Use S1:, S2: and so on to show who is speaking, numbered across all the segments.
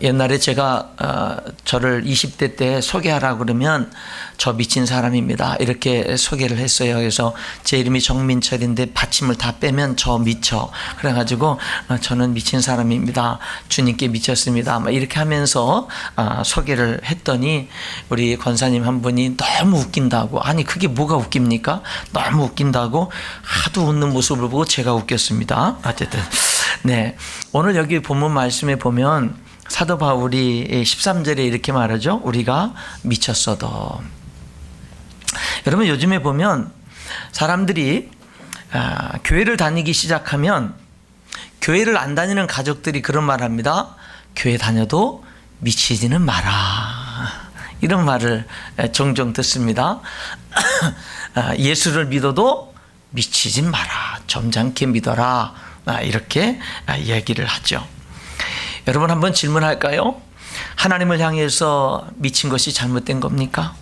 S1: 옛날에 제가 저를 20대 때 소개하라 그러면 저 미친 사람입니다 이렇게 소개를 했어요. 그래서 제 이름이 정민철인데 받침을 다 빼면 저 미쳐, 그래가지고 저는 미친 사람입니다, 주님께 미쳤습니다 막 이렇게 하면서 소개를 했더니 우리 권사님 한 분이 너무 웃긴다고, 아니 그게 뭐가 웃깁니까? 너무 웃긴다고 하도 웃는 모습을 보고 제가 웃겼습니다. 어쨌든 네, 오늘 여기 본문 말씀에 보면 사도 바울이 13절에 이렇게 말하죠. 우리가 미쳤어도. 여러분 요즘에 보면 사람들이 교회를 다니기 시작하면 교회를 안 다니는 가족들이 그런 말 합니다. 교회 다녀도 미치지는 마라, 이런 말을 종종 듣습니다. 예수를 믿어도 미치지 마라, 점잖게 믿어라, 이렇게 얘기를 하죠. 여러분 한번 질문할까요? 하나님을 향해서 미친 것이 잘못된 겁니까?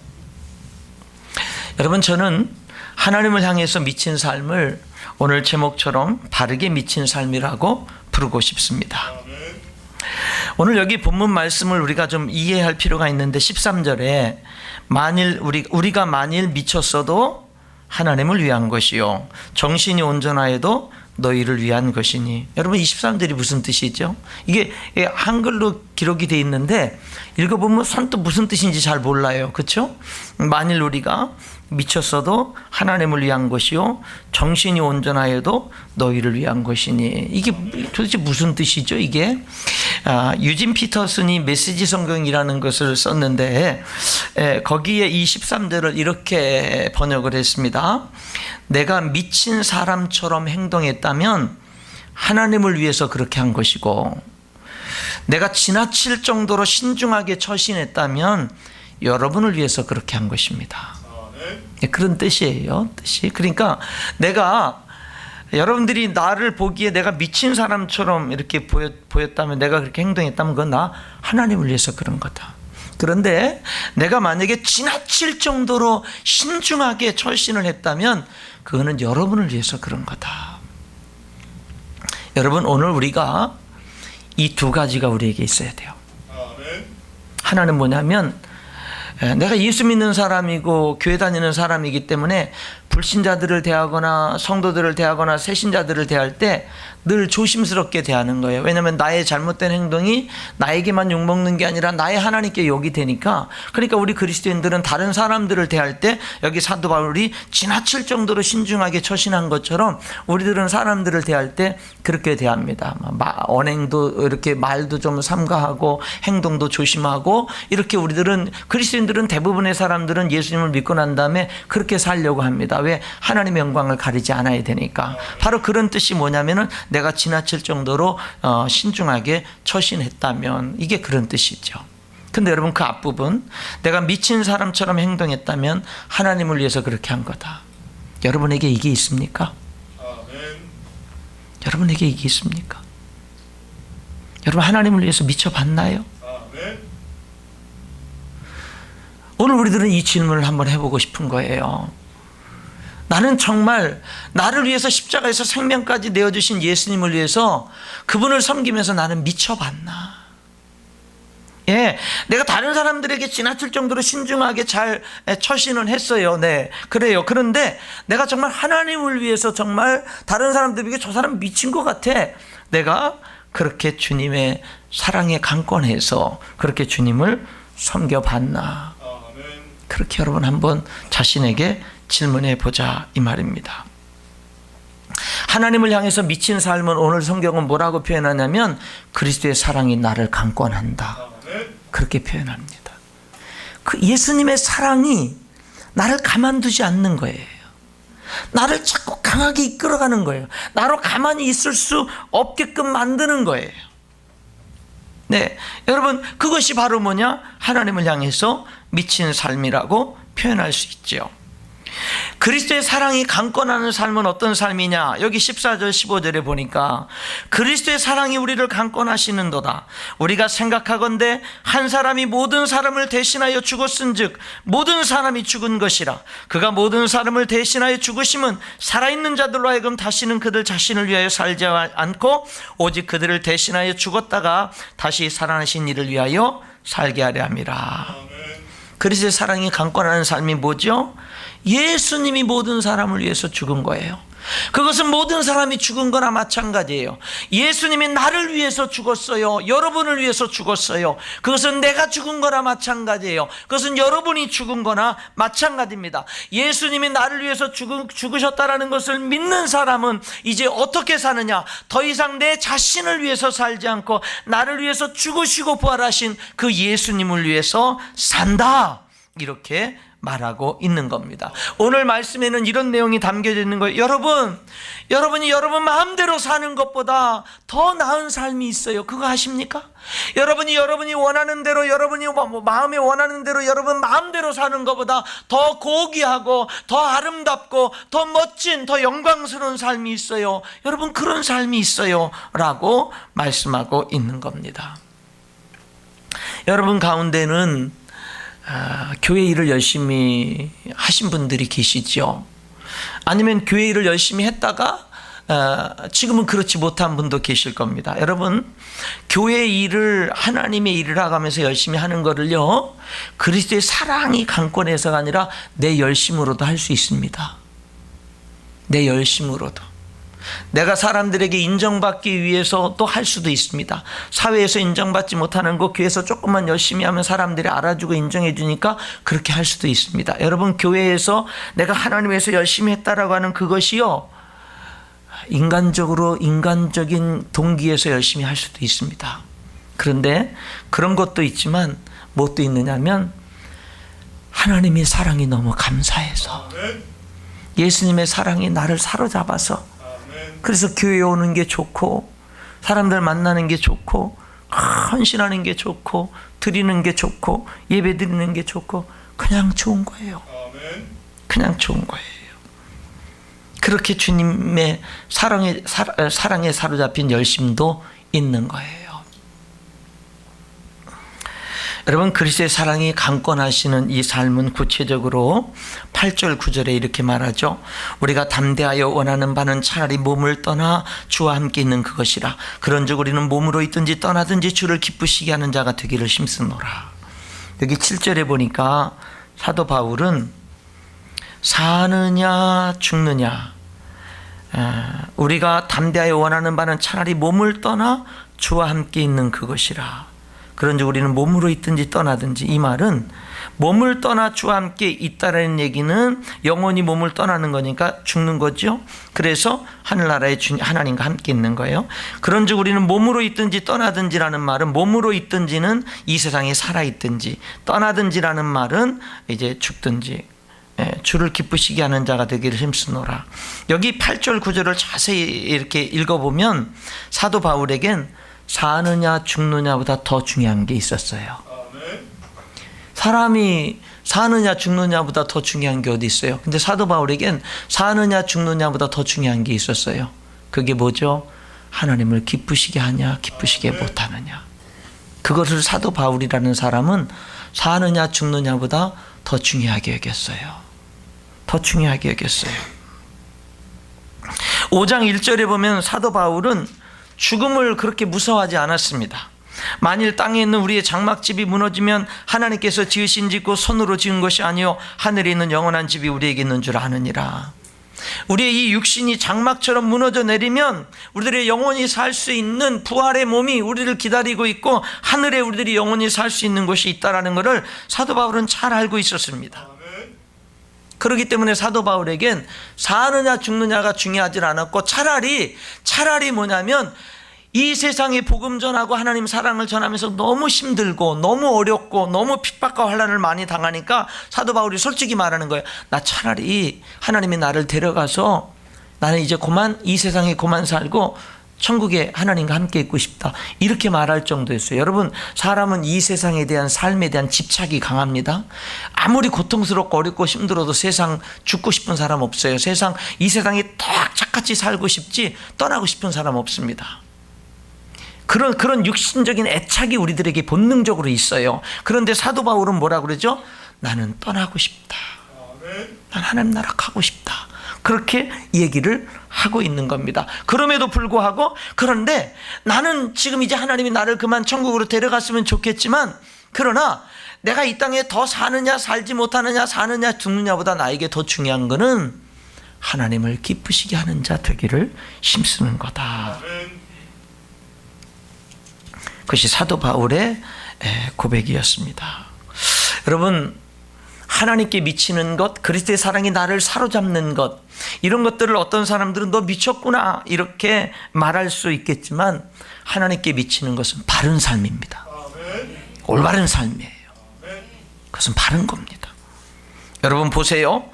S1: 여러분 저는 하나님을 향해서 미친 삶을 오늘 제목처럼 바르게 미친 삶이라고 부르고 싶습니다. 오늘 여기 본문 말씀을 우리가 좀 이해할 필요가 있는데 13절에 만일 우리가 만일 미쳤어도 하나님을 위한 것이요 정신이 온전하여도 너희를 위한 것이니. 여러분 23절이 무슨 뜻이죠? 이게 한글로 기록이 되어 있는데 읽어보면 선뜻 무슨 뜻인지 잘 몰라요. 그렇죠? 만일 우리가 미쳤어도 하나님을 위한 것이요 정신이 온전하여도 너희를 위한 것이니. 이게 도대체 무슨 뜻이죠? 이게 유진 피터슨이 메시지 성경이라는 것을 썼는데 거기에 이 13절을 이렇게 번역을 했습니다. 내가 미친 사람처럼 행동했다면 하나님을 위해서 그렇게 한 것이고, 내가 지나칠 정도로 신중하게 처신했다면 여러분을 위해서 그렇게 한 것입니다. 그런 뜻이에요. 뜻이. 그러니까 내가 여러분들이 나를 보기에 내가 미친 사람처럼 이렇게 보였다면, 내가 그렇게 행동했다면 그건 나 하나님을 위해서 그런 거다. 그런데 내가 만약에 지나칠 정도로 신중하게 처신을 했다면 그거는 여러분을 위해서 그런 거다. 여러분 오늘 우리가 이 두 가지가 우리에게 있어야 돼요. 하나는 뭐냐면 내가 예수 믿는 사람이고 교회 다니는 사람이기 때문에 불신자들을 대하거나 성도들을 대하거나 새신자들을 대할 때 늘 조심스럽게 대하는 거예요. 왜냐하면 나의 잘못된 행동이 나에게만 욕먹는 게 아니라 나의 하나님께 욕이 되니까. 그러니까 우리 그리스도인들은 다른 사람들을 대할 때 여기 사도 바울이 지나칠 정도로 신중하게 처신한 것처럼 우리들은 사람들을 대할 때 그렇게 대합니다. 언행도 이렇게 말도 좀 삼가하고 행동도 조심하고, 이렇게 우리들은 그리스도인들은 대부분의 사람들은 예수님을 믿고 난 다음에 그렇게 살려고 합니다. 왜? 하나님의 영광을 가리지 않아야 되니까. 바로 그런 뜻이 뭐냐면은 내가 지나칠 정도로 신중하게 처신했다면, 이게 그런 뜻이죠. 근데 여러분 그 앞부분, 내가 미친 사람처럼 행동했다면 하나님을 위해서 그렇게 한 거다. 여러분에게 이게 있습니까? 여러분에게 이게 있습니까? 여러분 하나님을 위해서 미쳐봤나요? 오늘 우리들은 이 질문을 한번 해보고 싶은 거예요. 나는 정말 나를 위해서 십자가에서 생명까지 내어주신 예수님을 위해서 그분을 섬기면서 나는 미쳐봤나? 예, 내가 다른 사람들에게 지나칠 정도로 신중하게 잘 처신을 했어요. 네, 그래요. 그런데 내가 정말 하나님을 위해서 정말 다른 사람들에게 저 사람 미친 것 같아, 내가 그렇게 주님의 사랑에 강권해서 그렇게 주님을 섬겨봤나? 그렇게 여러분 한번 자신에게 질문해 보자, 이 말입니다. 하나님을 향해서 미친 삶은 오늘 성경은 뭐라고 표현하냐면 그리스도의 사랑이 나를 강권한다, 그렇게 표현합니다. 그 예수님의 사랑이 나를 가만두지 않는 거예요. 나를 자꾸 강하게 이끌어가는 거예요. 나로 가만히 있을 수 없게끔 만드는 거예요. 네, 여러분 그것이 바로 뭐냐? 하나님을 향해서 미친 삶이라고 표현할 수 있죠. 그리스도의 사랑이 강권하는 삶은 어떤 삶이냐? 여기 14절 15절에 보니까 그리스도의 사랑이 우리를 강권하시는도다. 우리가 생각하건대 한 사람이 모든 사람을 대신하여 죽었은즉 모든 사람이 죽은 것이라. 그가 모든 사람을 대신하여 죽으심은 살아있는 자들로 하여금 다시는 그들 자신을 위하여 살지 않고 오직 그들을 대신하여 죽었다가 다시 살아나신 이를 위하여 살게 하려 함이라. 그리스도의 사랑이 강권하는 삶이 뭐죠? 예수님이 모든 사람을 위해서 죽은 거예요. 그것은 모든 사람이 죽은 거나 마찬가지예요. 예수님이 나를 위해서 죽었어요. 여러분을 위해서 죽었어요. 그것은 내가 죽은 거나 마찬가지예요. 그것은 여러분이 죽은 거나 마찬가지입니다. 예수님이 나를 위해서 죽으셨다라는 것을 믿는 사람은 이제 어떻게 사느냐? 더 이상 내 자신을 위해서 살지 않고 나를 위해서 죽으시고 부활하신 그 예수님을 위해서 산다, 이렇게 말하고 있는 겁니다. 오늘 말씀에는 이런 내용이 담겨져 있는 거예요. 여러분이 여러분 마음대로 사는 것보다 더 나은 삶이 있어요. 그거 아십니까? 여러분이 원하는 대로, 여러분이 마음에 원하는 대로 여러분 마음대로 사는 것보다 더 고귀하고 더 아름답고 더 멋진, 더 영광스러운 삶이 있어요. 여러분, 그런 삶이 있어요 라고 말씀하고 있는 겁니다. 여러분 가운데는 교회 일을 열심히 하신 분들이 계시죠. 아니면 교회 일을 열심히 했다가 지금은 그렇지 못한 분도 계실 겁니다. 여러분, 교회 일을, 하나님의 일을 하면서 열심히 하는 거를요, 그리스도의 사랑이 강권해서가 아니라 내 열심으로도 할 수 있습니다. 내 열심으로도. 내가 사람들에게 인정받기 위해서 또 할 수도 있습니다. 사회에서 인정받지 못하는 거 교회에서 조금만 열심히 하면 사람들이 알아주고 인정해 주니까 그렇게 할 수도 있습니다. 여러분, 교회에서 내가 하나님 위해서 열심히 했다라고 하는 그것이요, 인간적인 동기에서 열심히 할 수도 있습니다. 그런데 그런 것도 있지만 무엇도 있느냐면 하나님의 사랑이 너무 감사해서, 예수님의 사랑이 나를 사로잡아서, 그래서 교회에 오는 게 좋고 사람들 만나는 게 좋고 헌신하는 게 좋고 드리는 게 좋고 예배 드리는 게 좋고 그냥 좋은 거예요. 그냥 좋은 거예요. 그렇게 주님의 사랑에 사로잡힌 열심도 있는 거예요. 여러분, 그리스도의 사랑이 강권하시는 이 삶은 구체적으로 8절 9절에 이렇게 말하죠. 우리가 담대하여 원하는 바는 차라리 몸을 떠나 주와 함께 있는 그것이라. 그런즉 우리는 몸으로 있든지 떠나든지 주를 기쁘시게 하는 자가 되기를 힘쓰노라. 여기 7절에 보니까 사도 바울은 사느냐 죽느냐, 우리가 담대하여 원하는 바는 차라리 몸을 떠나 주와 함께 있는 그것이라. 그런즉 우리는 몸으로 있든지 떠나든지, 이 말은 몸을 떠나 주와 함께 있다라는 얘기는 영원히 몸을 떠나는 거니까 죽는 거죠. 그래서 하늘나라의 하나님과 함께 있는 거예요. 그런즉 우리는 몸으로 있든지 떠나든지라는 말은, 몸으로 있든지는 이 세상에 살아있든지, 떠나든지라는 말은 이제 죽든지, 주를 기쁘시게 하는 자가 되기를 힘쓰노라. 여기 8절 9절을 자세히 이렇게 읽어보면 사도 바울에겐 사느냐 죽느냐보다 더 중요한 게 있었어요. 사람이 사느냐 죽느냐보다 더 중요한 게 어디 있어요? 근데 사도 바울에겐 사느냐 죽느냐보다 더 중요한 게 있었어요. 그게 뭐죠? 하나님을 기쁘시게 하냐 기쁘시게 못하느냐. 그것을 사도 바울이라는 사람은 사느냐 죽느냐보다 더 중요하게 여겼어요. 더 중요하게 여겼어요. 5장 1절에 보면 사도 바울은 죽음을 그렇게 무서워하지 않았습니다. 만일 땅에 있는 우리의 장막집이 무너지면 하나님께서 지으신 집고 손으로 지은 것이 아니요 하늘에 있는 영원한 집이 우리에게 있는 줄 아느니라. 우리의 이 육신이 장막처럼 무너져 내리면 우리들의 영원히 살 수 있는 부활의 몸이 우리를 기다리고 있고 하늘에 우리들이 영원히 살 수 있는 곳이 있다는 것을 사도 바울은 잘 알고 있었습니다. 그렇기 때문에 사도 바울에겐 사느냐 죽느냐가 중요하지 않았고 차라리 뭐냐면 이 세상에 복음 전하고 하나님 사랑을 전하면서 너무 힘들고 너무 어렵고 너무 핍박과 환난을 많이 당하니까 사도 바울이 솔직히 말하는 거예요. 나 차라리 하나님이 나를 데려가서 나는 이제 이 세상에 그만 살고 천국에 하나님과 함께 있고 싶다, 이렇게 말할 정도였어요. 여러분, 사람은 이 세상에 대한 삶에 대한 집착이 강합니다. 아무리 고통스럽고 어렵고 힘들어도 세상 죽고 싶은 사람 없어요. 이 세상에 딱 착같이 살고 싶지 떠나고 싶은 사람 없습니다. 그런 육신적인 애착이 우리들에게 본능적으로 있어요. 그런데 사도 바울은 뭐라고 그러죠? 나는 떠나고 싶다. 난 하나님 나라 가고 싶다. 그렇게 얘기를 하고 있는 겁니다. 그럼에도 불구하고, 그런데 나는 지금 이제 하나님이 나를 그만 천국으로 데려갔으면 좋겠지만, 그러나 내가 이 땅에 더 사느냐 살지 못하느냐, 사느냐 죽느냐보다 나에게 더 중요한 것은 하나님을 기쁘시게 하는 자 되기를 힘쓰는 거다. 그것이 사도 바울의 고백이었습니다. 여러분, 하나님께 미치는 것, 그리스도의 사랑이 나를 사로잡는 것, 이런 것들을 어떤 사람들은 너 미쳤구나 이렇게 말할 수 있겠지만, 하나님께 미치는 것은 바른 삶입니다. 올바른 삶이에요. 그것은 바른 겁니다. 여러분 보세요.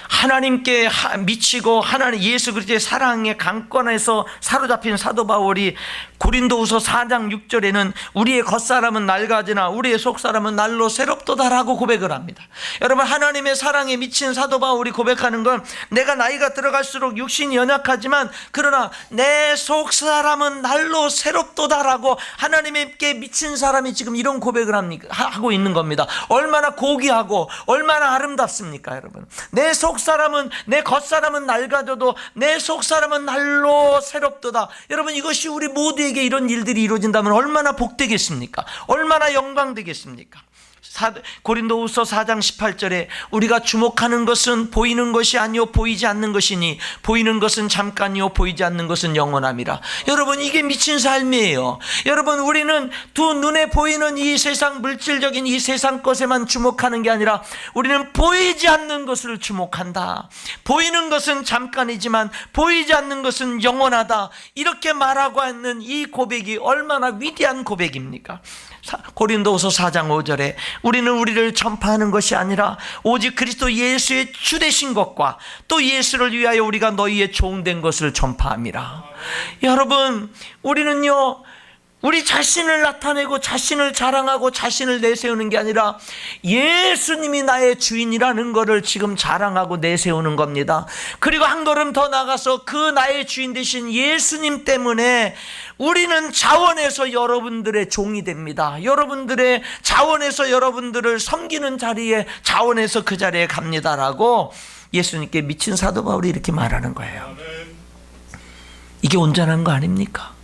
S1: 하나님께 미치고 하나님 예수 그리스도의 사랑의 강권에서 사로잡힌 사도 바울이 고린도후서 4장 6절에는 우리의 겉사람은 낡아지나 우리의 속사람은 날로 새롭도다라고 고백을 합니다. 여러분, 하나님의 사랑에 미친 사도 바울이 고백하는 건, 내가 나이가 들어갈수록 육신이 연약하지만 그러나 내 속사람은 날로 새롭도다라고 하나님께 미친 사람이 지금 이런 고백을 하고 있는 겁니다. 얼마나 고귀하고 얼마나 아름답습니까 여러분. 내 속사람은, 내 겉사람은 낡아져도 내 속사람은 날로 새롭도다. 여러분, 이것이 우리 모두에게 이런 일들이 이루어진다면 얼마나 복되겠습니까? 얼마나 영광되겠습니까? 고린도후서 4장 18절에 우리가 주목하는 것은 보이는 것이 아니요 보이지 않는 것이니 보이는 것은 잠깐이요 보이지 않는 것은 영원함이라. 여러분, 이게 미친 삶이에요. 여러분, 우리는 두 눈에 보이는 이 세상, 물질적인 이 세상 것에만 주목하는 게 아니라 우리는 보이지 않는 것을 주목한다. 보이는 것은 잠깐이지만 보이지 않는 것은 영원하다. 이렇게 말하고 있는 이 고백이 얼마나 위대한 고백입니까? 고린도후서 4장 5절에 우리는 우리를 전파하는 것이 아니라 오직 그리스도 예수의 주되신 것과 또 예수를 위하여 우리가 너희의 종된 것을 전파함이라. 여러분, 우리는요, 우리 자신을 나타내고 자신을 자랑하고 자신을 내세우는 게 아니라 예수님이 나의 주인이라는 것을 지금 자랑하고 내세우는 겁니다. 그리고 한 걸음 더 나가서 그 나의 주인 되신 예수님 때문에 우리는 자원해서 여러분들의 종이 됩니다. 여러분들의 자원해서 여러분들을 섬기는 자리에, 자원해서 그 자리에 갑니다라고 예수님께 미친 사도 바울이 이렇게 말하는 거예요. 이게 온전한 거 아닙니까?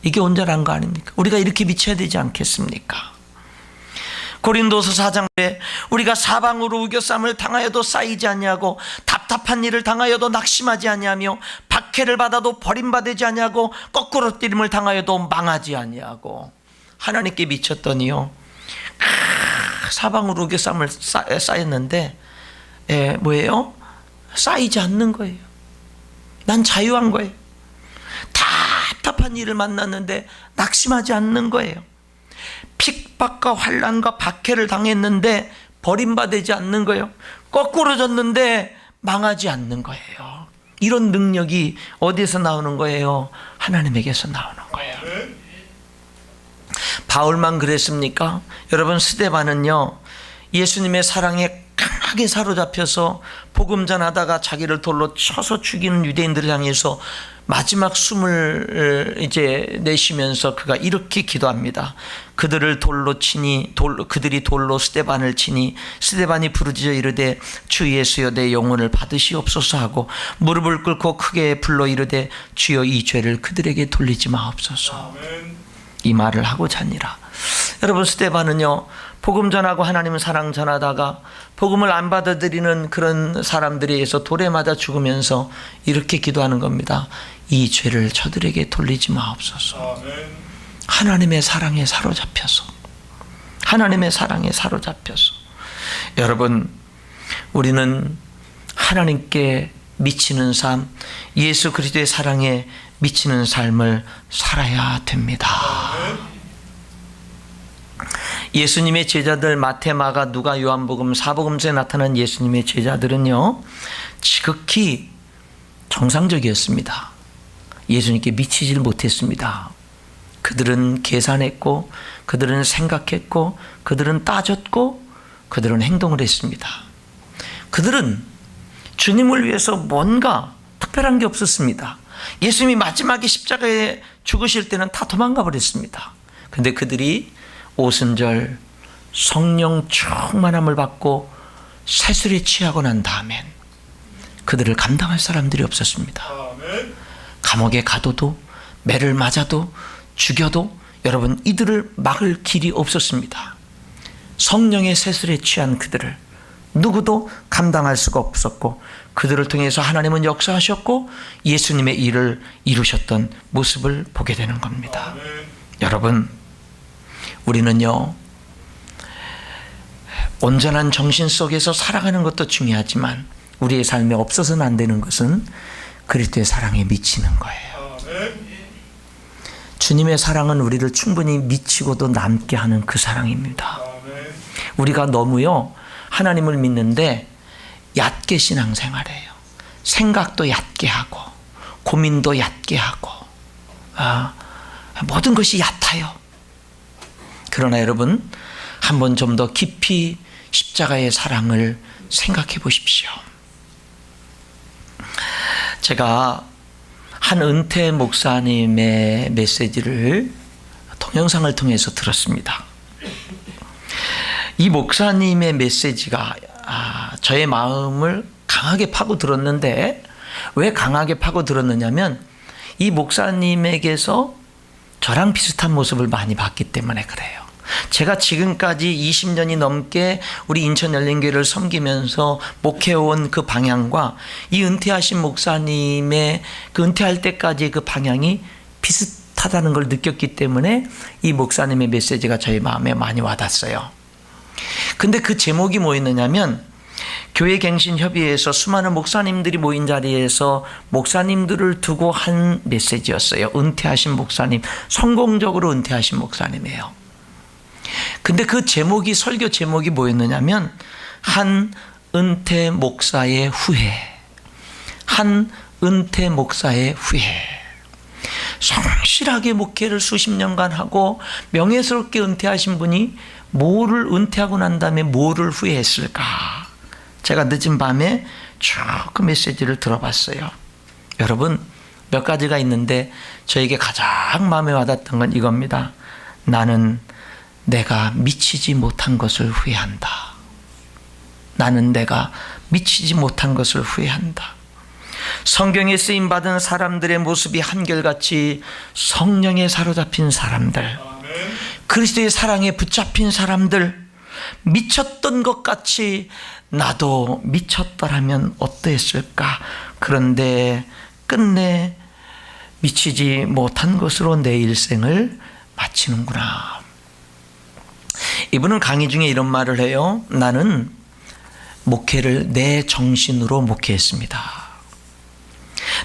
S1: 이게 온전한 거 아닙니까? 우리가 이렇게 미쳐야 되지 않겠습니까? 고린도서 4장에 우리가 사방으로 우겨쌈을 당하여도 쌓이지 아니하고 답답한 일을 당하여도 낙심하지 아니하며 박해를 받아도 버림받지 아니하고 거꾸로 뛰림을 당하여도 망하지 아니하고. 하나님께 미쳤더니요, 사방으로 우겨쌈을 쌓였는데 뭐예요? 쌓이지 않는 거예요. 난 자유한 거예요. 답답한 일을 만났는데 낙심하지 않는 거예요. 핍박과 환난과 박해를 당했는데 버림받지 않는 거예요. 거꾸로 졌는데 망하지 않는 거예요. 이런 능력이 어디에서 나오는 거예요? 하나님에게서 나오는 거예요. 바울만 그랬습니까? 여러분, 스데반은요, 예수님의 사랑에 강하게 사로잡혀서 복음 전하다가 자기를 돌로 쳐서 죽이는 유대인들을 향해서 마지막 숨을 이제 내쉬면서 그가 이렇게 기도합니다. 그들을 돌로 치니 그들이 돌로 스데반을 치니 스데반이 부르짖어 이르되 주 예수여 내 영혼을 받으시옵소서 하고 무릎을 꿇고 크게 불러 이르되 주여 이 죄를 그들에게 돌리지 마옵소서. 이 말을 하고 자니라. 여러분, 스데반은요, 복음 전하고 하나님의 사랑 전하다가 복음을 안 받아들이는 그런 사람들에 의해서 돌에 맞아 죽으면서 이렇게 기도하는 겁니다. 이 죄를 저들에게 돌리지 마옵소서. 하나님의 사랑에 사로잡혀서, 하나님의 사랑에 사로잡혀서. 여러분, 우리는 하나님께 미치는 삶, 예수 그리스도의 사랑에 미치는 삶을 살아야 됩니다. 예수님의 제자들 마태, 마가, 누가, 요한복음, 사복음서에 나타난 예수님의 제자들은요, 지극히 정상적이었습니다. 예수님께 미치질 못했습니다. 그들은 계산했고, 그들은 생각했고, 그들은 따졌고, 그들은 행동을 했습니다. 그들은 주님을 위해서 뭔가 특별한 게 없었습니다. 예수님이 마지막에 십자가에 죽으실 때는 다 도망가 버렸습니다. 근데 그들이 오순절 성령 충만함을 받고 세술에 취하고 난 다음엔 그들을 감당할 사람들이 없었습니다. 감옥에 가둬도, 매를 맞아도, 죽여도 여러분 이들을 막을 길이 없었습니다. 성령의 세술에 취한 그들을 누구도 감당할 수가 없었고, 그들을 통해서 하나님은 역사하셨고 예수님의 일을 이루셨던 모습을 보게 되는 겁니다. 여러분, 우리는요, 온전한 정신 속에서 살아가는 것도 중요하지만 우리의 삶에 없어서는 안 되는 것은 그리스도의 사랑에 미치는 거예요. 주님의 사랑은 우리를 충분히 미치고도 남게 하는 그 사랑입니다. 우리가 너무요, 하나님을 믿는데 얕게 신앙생활해요. 생각도 얕게 하고 고민도 얕게 하고 모든 것이 얕아요. 그러나 여러분, 한번 좀 더 깊이 십자가의 사랑을 생각해 보십시오. 제가 한 은퇴 목사님의 메시지를 동영상을 통해서 들었습니다. 이 목사님의 메시지가 저의 마음을 강하게 파고들었는데, 왜 강하게 파고들었느냐면 이 목사님에게서 저랑 비슷한 모습을 많이 봤기 때문에 그래요. 제가 지금까지 20년이 넘게 우리 인천열린교회를 섬기면서 목회해온 그 방향과 이 은퇴하신 목사님의 그 은퇴할 때까지 그 방향이 비슷하다는 걸 느꼈기 때문에 이 목사님의 메시지가 저희 마음에 많이 와닿았어요. 근데 그 제목이 뭐였느냐면, 교회갱신협의회에서 수많은 목사님들이 모인 자리에서 목사님들을 두고 한 메시지였어요. 은퇴하신 목사님, 성공적으로 은퇴하신 목사님이에요. 근데 그 제목이, 설교 제목이 뭐였느냐면, 한 은퇴 목사의 후회. 한 은퇴 목사의 후회. 성실하게 목회를 수십 년간 하고 명예스럽게 은퇴하신 분이 뭐를 은퇴하고 난 다음에 뭐를 후회했을까? 제가 늦은 밤에 쭉 그 메시지를 들어봤어요. 여러분, 몇 가지가 있는데 저에게 가장 마음에 와닿았던 건 이겁니다. 나는 내가 미치지 못한 것을 후회한다. 나는 내가 미치지 못한 것을 후회한다. 성경에 쓰임받은 사람들의 모습이 한결같이 성령에 사로잡힌 사람들, 그리스도의 사랑에 붙잡힌 사람들, 미쳤던 것 같이 나도 미쳤더라면 어땠을까? 그런데 끝내 미치지 못한 것으로 내 일생을 마치는구나. 이분은 강의 중에 이런 말을 해요. 나는 목회를 내 정신으로 목회했습니다.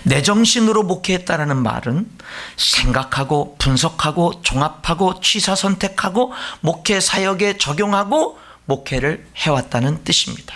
S1: 내 정신으로 목회했다라는 말은 생각하고 분석하고 종합하고 취사 선택하고 목회 사역에 적용하고 목회를 해왔다는 뜻입니다.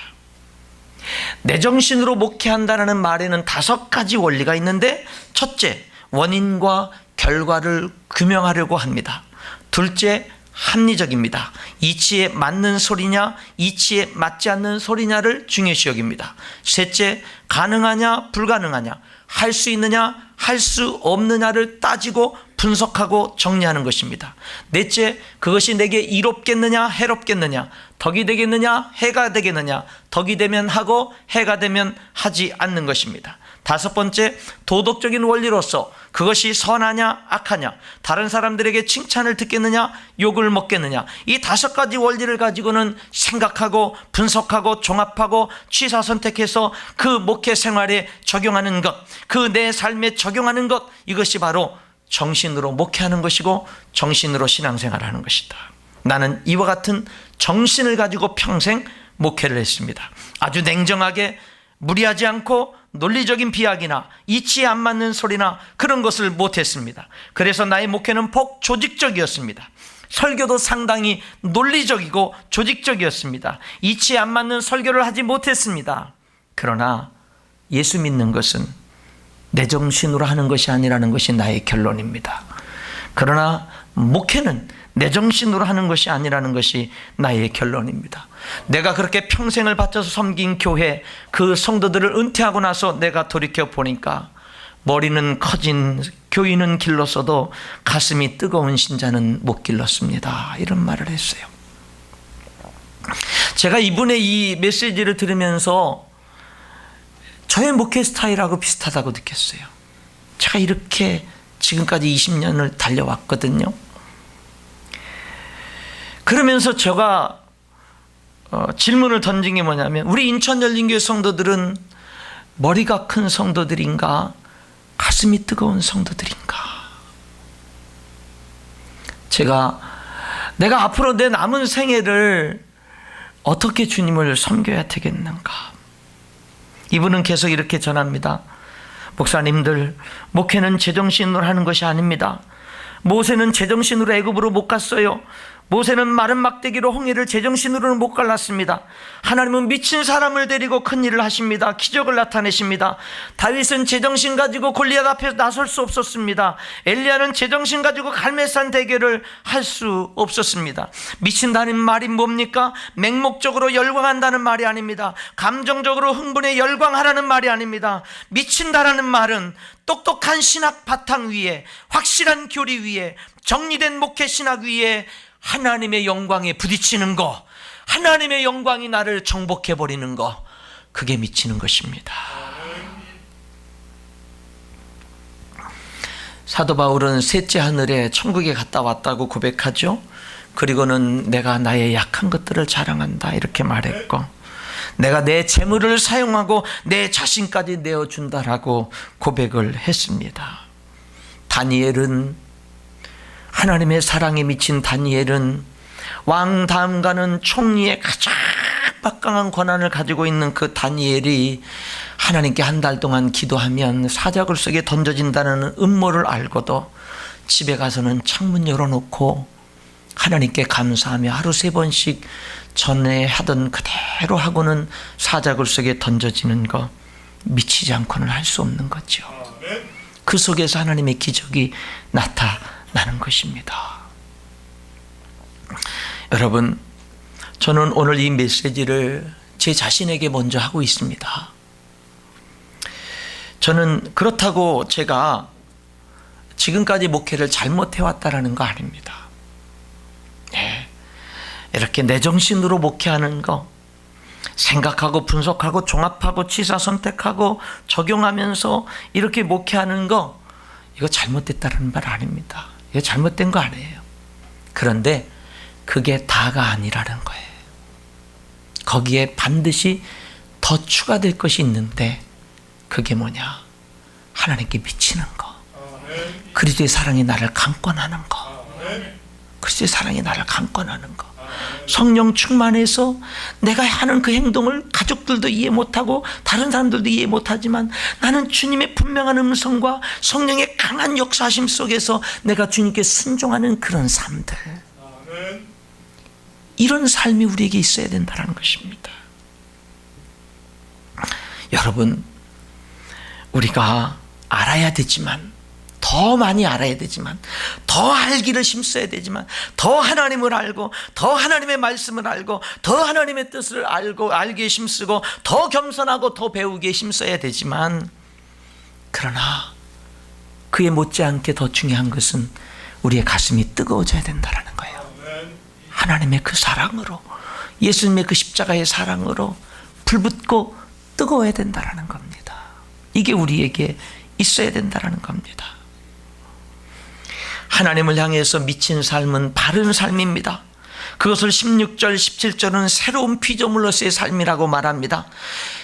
S1: 내 정신으로 목회한다는 말에는 5가지 원리가 있는데, 첫째, 원인과 결과를 규명하려고 합니다. 둘째, 합리적입니다. 이치에 맞는 소리냐, 이치에 맞지 않는 소리냐를 중요시 여깁니다. 셋째, 가능하냐, 불가능하냐, 할 수 있느냐, 할 수 없느냐를 따지고 분석하고 정리하는 것입니다. 넷째, 그것이 내게 이롭겠느냐, 해롭겠느냐, 덕이 되겠느냐, 해가 되겠느냐, 덕이 되면 하고 해가 되면 하지 않는 것입니다. 5번째, 도덕적인 원리로서 그것이 선하냐 악하냐, 다른 사람들에게 칭찬을 듣겠느냐 욕을 먹겠느냐, 이 5가지 원리를 가지고는 생각하고 분석하고 종합하고 취사 선택해서 그 목회 생활에 적용하는 것, 그 내 삶에 적용하는 것, 이것이 바로 정신으로 목회하는 것이고 정신으로 신앙생활하는 것이다. 나는 이와 같은 정신을 가지고 평생 목회를 했습니다. 아주 냉정하게, 무리하지 않고 논리적인 비약이나 이치에 안 맞는 소리나 그런 것을 못했습니다. 그래서 나의 목회는 조직적이었습니다. 설교도 상당히 논리적이고 조직적이었습니다. 이치에 안 맞는 설교를 하지 못했습니다. 그러나 예수 믿는 것은 내 정신으로 하는 것이 아니라는 것이 나의 결론입니다. 그러나 목회는 내 정신으로 하는 것이 아니라는 것이 나의 결론입니다. 내가 그렇게 평생을 바쳐서 섬긴 교회, 그 성도들을 은퇴하고 나서 내가 돌이켜 보니까 머리는 커진 교인은 길렀어도 가슴이 뜨거운 신자는 못 길렀습니다. 이런 말을 했어요. 제가 이분의 이 메시지를 들으면서 저의 목회 스타일하고 비슷하다고 느꼈어요. 제가 이렇게 지금까지 20년을 달려왔거든요. 그러면서 제가 질문을 던진 게 뭐냐면, 우리 인천열린교회 성도들은 머리가 큰 성도들인가, 가슴이 뜨거운 성도들인가? 내가 앞으로 내 남은 생애를 어떻게 주님을 섬겨야 되겠는가? 이분은 계속 이렇게 전합니다. 목사님들, 목회는 제정신으로 하는 것이 아닙니다. 모세는 제정신으로 애굽으로 못 갔어요. 모세는 마른 막대기로 홍해를 제정신으로는 못 갈랐습니다. 하나님은 미친 사람을 데리고 큰 일을 하십니다. 기적을 나타내십니다. 다윗은 제정신 가지고 골리앗 앞에 나설 수 없었습니다. 엘리야는 제정신 가지고 갈멜산 대결을 할 수 없었습니다. 미친다는 말이 뭡니까? 맹목적으로 열광한다는 말이 아닙니다. 감정적으로 흥분해 열광하라는 말이 아닙니다. 미친다라는 말은 똑똑한 신학 바탕 위에, 확실한 교리 위에, 정리된 목회 신학 위에 하나님의 영광에 부딪히는 거, 하나님의 영광이 나를 정복해버리는 거, 그게 미치는 것입니다. 사도 바울은 셋째 하늘에 천국에 갔다 왔다고 고백하죠. 그리고는 내가 나의 약한 것들을 자랑한다 이렇게 말했고, 내가 내 재물을 사용하고 내 자신까지 내어준다라고 고백을 했습니다. 다니엘은, 하나님의 사랑에 미친 다니엘은 왕 다음 가는 총리의 가장 막강한 권한을 가지고 있는 그 다니엘이 하나님께 한 달 동안 기도하면 사자굴 속에 던져진다는 음모를 알고도 집에 가서는 창문 열어놓고 하나님께 감사하며 하루 3번씩 전에 하던 그대로 하고는 사자굴 속에 던져지는 거, 미치지 않고는 할 수 없는 거죠. 그 속에서 하나님의 기적이 나타나는 것입니다. 여러분, 저는 오늘 이 메시지를 제 자신에게 먼저 하고 있습니다. 저는 그렇다고 제가 지금까지 목회를 잘못해왔다라는 거 아닙니다. 네. 이렇게 내 정신으로 목회하는 거, 생각하고 분석하고 종합하고 취사 선택하고 적용하면서 이렇게 목회하는 거, 이거 잘못됐다는 말 아닙니다. 이거 잘못된 거 아니에요. 그런데 그게 다가 아니라는 거예요. 거기에 반드시 더 추가될 것이 있는데, 그게 뭐냐? 하나님께 미치는 거, 그리스도의 사랑이 나를 강권하는 거, 그리스도의 사랑이 나를 강권하는 거, 성령 충만해서 내가 하는 그 행동을 가족들도 이해 못하고 다른 사람들도 이해 못하지만 나는 주님의 분명한 음성과 성령의 강한 역사하심 속에서 내가 주님께 순종하는 그런 삶들, 이런 삶이 우리에게 있어야 된다는 것입니다. 여러분, 우리가 알아야 되지만, 더 많이 알아야 되지만, 더 알기를 힘써야 되지만, 더 하나님을 알고, 더 하나님의 말씀을 알고, 더 하나님의 뜻을 알고 알기에 힘쓰고, 더 겸손하고 더 배우기에 힘써야 되지만, 그러나 그에 못지않게 더 중요한 것은 우리의 가슴이 뜨거워져야 된다는 거예요. 하나님의 그 사랑으로, 예수님의 그 십자가의 사랑으로 불붙고 뜨거워야 된다는 겁니다. 이게 우리에게 있어야 된다는 겁니다. 하나님을 향해서 미친 삶은 바른 삶입니다. 그것을 16절, 17절은 새로운 피조물로서의 삶이라고 말합니다.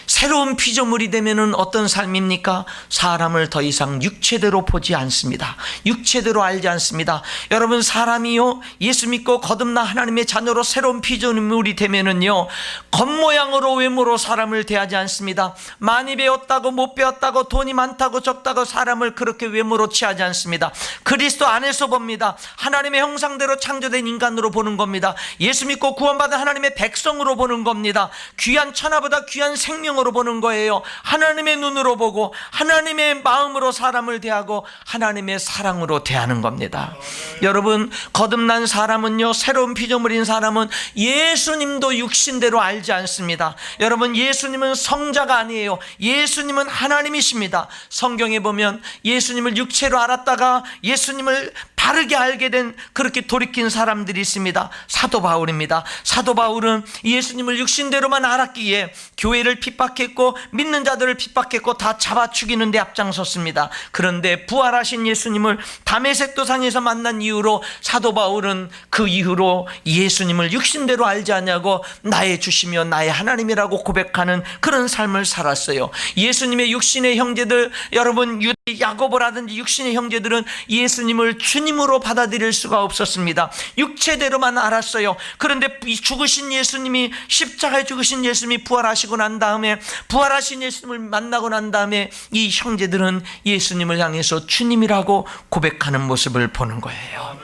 S1: 새로운 피조물이 되면은 어떤 삶입니까? 사람을 더 이상 육체대로 보지 않습니다. 육체대로 알지 않습니다. 여러분, 사람이요, 예수 믿고 거듭나 하나님의 자녀로 새로운 피조물이 되면은요, 겉모양으로 외모로 사람을 대하지 않습니다. 많이 배웠다고 못 배웠다고 돈이 많다고 적다고 사람을 그렇게 외모로 취하지 않습니다. 그리스도 안에서 봅니다. 하나님의 형상대로 창조된 인간으로 보는 겁니다. 예수 믿고 구원받은 하나님의 백성으로 보는 겁니다. 귀한 천하보다 귀한 생명 사랑으로 보는 거예요. 하나님의 눈으로 보고 하나님의 마음으로 사람을 대하고 하나님의 사랑으로 대하는 겁니다. 여러분, 거듭난 사람은요, 새로운 피조물인 사람은 예수님도 육신대로 알지 않습니다. 여러분, 예수님은 성자가 아니에요. 예수님은 하나님이십니다. 성경에 보면 예수님을 육체로 알았다가 예수님을 바르게 알게 된, 그렇게 돌이킨 사람들이 있습니다. 사도 바울입니다. 사도 바울은 예수님을 육신대로만 알았기에 교회를 핍박했고 믿는 자들을 핍박했고 다 잡아 죽이는 데 앞장섰습니다. 그런데 부활하신 예수님을 다메섹 도상에서 만난 이후로 사도 바울은 그 이후로 예수님을 육신대로 알지 않냐고 나의 주시며 나의 하나님이라고 고백하는 그런 삶을 살았어요. 예수님의 육신의 형제들, 여러분, 야고보라든지 육신의 형제들은 예수님을 주님으로 받아들일 수가 없었습니다. 육체대로만 알았어요. 그런데 이 죽으신 예수님이, 십자가에 죽으신 예수님이 부활하시고 난 다음에, 부활하신 예수님을 만나고 난 다음에 이 형제들은 예수님을 향해서 주님이라고 고백하는 모습을 보는 거예요.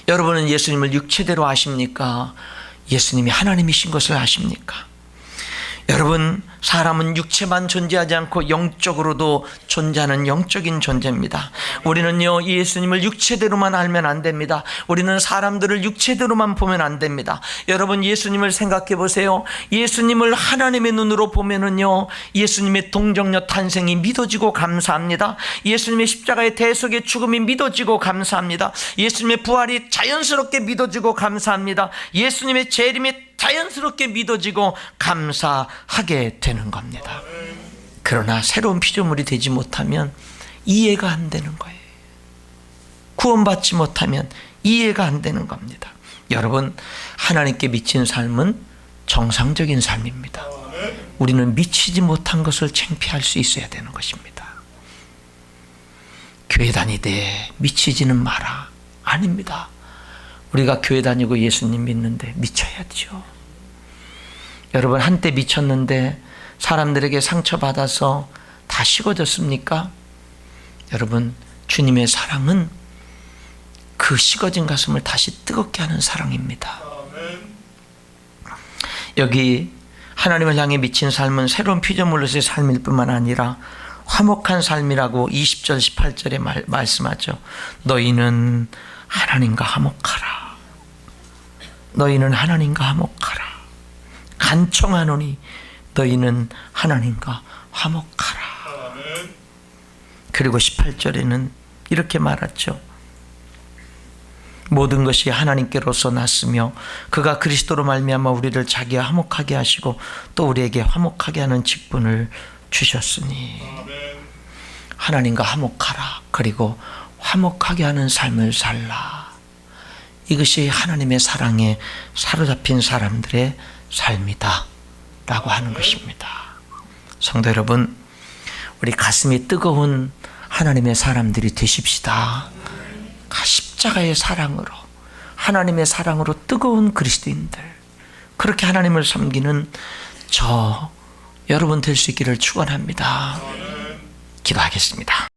S1: 여러분은 예수님을 육체대로 아십니까? 예수님이 하나님이신 것을 아십니까? 여러분, 사람은 육체만 존재하지 않고 영적으로도 존재하는 영적인 존재입니다. 우리는요, 예수님을 육체대로만 알면 안 됩니다. 우리는 사람들을 육체대로만 보면 안 됩니다. 여러분, 예수님을 생각해 보세요. 예수님을 하나님의 눈으로 보면은요, 예수님의 동정녀 탄생이 믿어지고 감사합니다. 예수님의 십자가의 대속의 죽음이 믿어지고 감사합니다. 예수님의 부활이 자연스럽게 믿어지고 감사합니다. 예수님의 재림이 자연스럽게 믿어지고 감사하게 되는 겁니다. 그러나 새로운 피조물이 되지 못하면 이해가 안 되는 거예요. 구원받지 못하면 이해가 안 되는 겁니다. 여러분, 하나님께 미친 삶은 정상적인 삶입니다. 우리는 미치지 못한 것을 창피할 수 있어야 되는 것입니다. 교회 다니되 미치지는 마라. 아닙니다. 우리가 교회 다니고 예수님 믿는데 미쳐야죠. 여러분, 한때 미쳤는데 사람들에게 상처받아서 다 식어졌습니까? 여러분, 주님의 사랑은 그 식어진 가슴을 다시 뜨겁게 하는 사랑입니다. 여기 하나님을 향해 미친 삶은 새로운 피조물로서의 삶일 뿐만 아니라 화목한 삶이라고 20절 18절에 말씀하죠. 너희는 하나님과 화목하라. 너희는 하나님과 화목하라. 간청하노니 너희는 하나님과 화목하라. 그리고 18절에는 이렇게 말하죠. 모든 것이 하나님께로서 났으며 그가 그리스도로 말미암아 우리를 자기와 화목하게 하시고 또 우리에게 화목하게 하는 직분을 주셨으니 하나님과 화목하라. 그리고 화목하게 하는 삶을 살라. 이것이 하나님의 사랑에 사로잡힌 사람들의 삶이다 라고 하는 것입니다. 성도 여러분, 우리 가슴이 뜨거운 하나님의 사람들이 되십시다. 십자가의 사랑으로, 하나님의 사랑으로 뜨거운 그리스도인들, 그렇게 하나님을 섬기는 저 여러분 될 수 있기를 축원합니다. 기도하겠습니다.